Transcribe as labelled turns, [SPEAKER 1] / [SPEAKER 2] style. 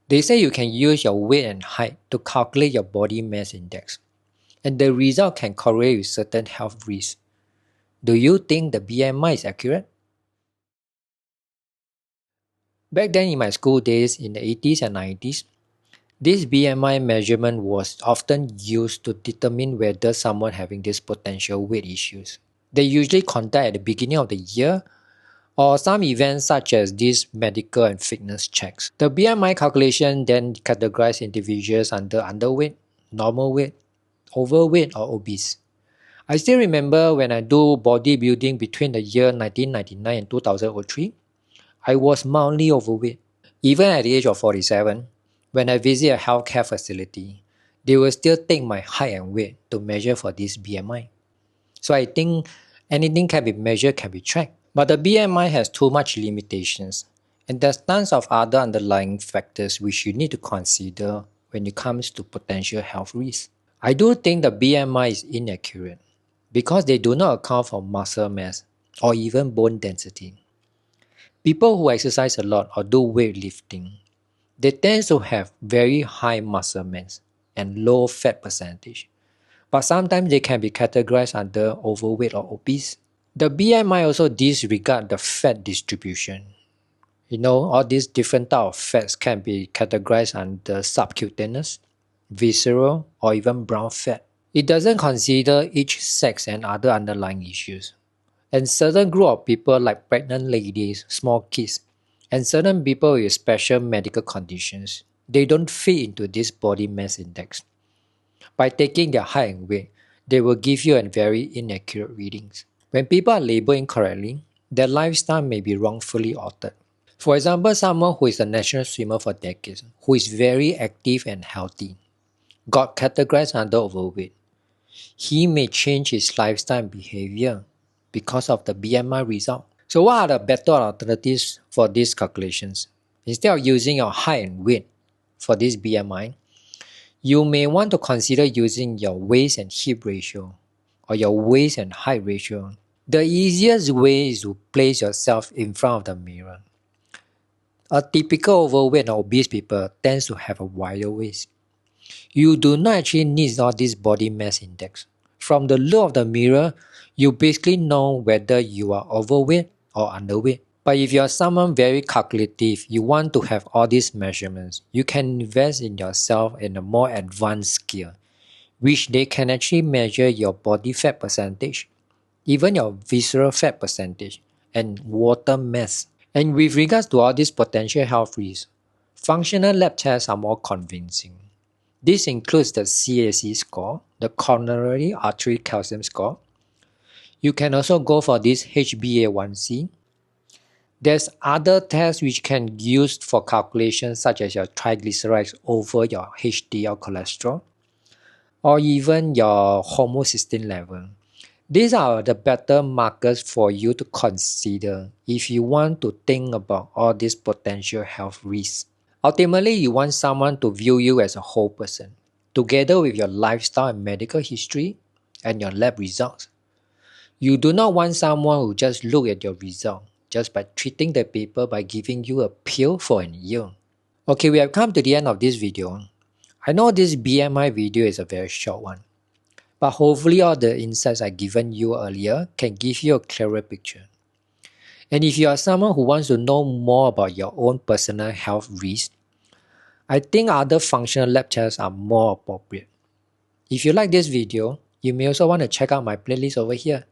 [SPEAKER 1] They say you can use your weight and height to calculate your body mass index, and the result can correlate with certain health risks. Do you think the BMI is accurate? Back then in my school days in the 80s and 90s, this BMI measurement was often used to determine whether someone having these potential weight issues. They usually conduct at the beginning of the year or some events such as these medical and fitness checks. The BMI calculation then categorizes individuals under underweight, normal weight, overweight or obese. I still remember when I do bodybuilding between the year 1999 and 2003, I was mildly overweight. Even at the age of 47, when I visit a healthcare facility, they will still take my height and weight to measure for this BMI. So I think anything can be measured, can be tracked. But the BMI has too much limitations, and there's tons of other underlying factors which you need to consider when it comes to potential health risks. I do think the BMI is inaccurate because they do not account for muscle mass or even bone density. People who exercise a lot or do weightlifting, they tend to have very high muscle mass and low fat percentage, but sometimes they can be categorized under overweight or obese. The BMI also disregards the fat distribution. All these different types of fats can be categorized under subcutaneous, visceral, or even brown fat. It doesn't consider each sex and other underlying issues. And certain group of people like pregnant ladies, small kids, and certain people with special medical conditions, they don't fit into this body mass index. By taking their height and weight, they will give you a very inaccurate readings. When people are labeled incorrectly, their lifestyle may be wrongfully altered. For example, someone who is a national swimmer for decades, who is very active and healthy, got categorized under overweight. He may change his lifestyle and behavior because of the BMI result. So what are the better alternatives for these calculations? Instead of using your height and weight for this BMI, you may want to consider using your waist and hip ratio or your waist and height ratio. The easiest way is to place yourself in front of the mirror. A typical overweight or obese people tends to have a wider waist. You do not actually need all this body mass index. From the look of the mirror, you basically know whether you are overweight or underweight. But if you are someone very calculative, you want to have all these measurements, you can invest in yourself in a more advanced scale, which they can actually measure your body fat percentage, even your visceral fat percentage, and water mass. And with regards to all these potential health risks, functional lab tests are more convincing. This includes the CAC score, the coronary artery calcium score. You can also go for this HbA1c. There's other tests which can be used for calculations such as your triglycerides over your HDL cholesterol or even your homocysteine level. These are the better markers for you to consider if you want to think about all these potential health risks. Ultimately, you want someone to view you as a whole person, together with your lifestyle and medical history and your lab results. You do not want someone who just look at your result just by treating the paper by giving you a pill for a year. Okay, we have come to the end of this video. I know this BMI video is a very short one, but hopefully all the insights I given you earlier can give you a clearer picture. And if you are someone who wants to know more about your own personal health risks, I think other functional lab tests are more appropriate. If you like this video, you may also want to check out my playlist over here.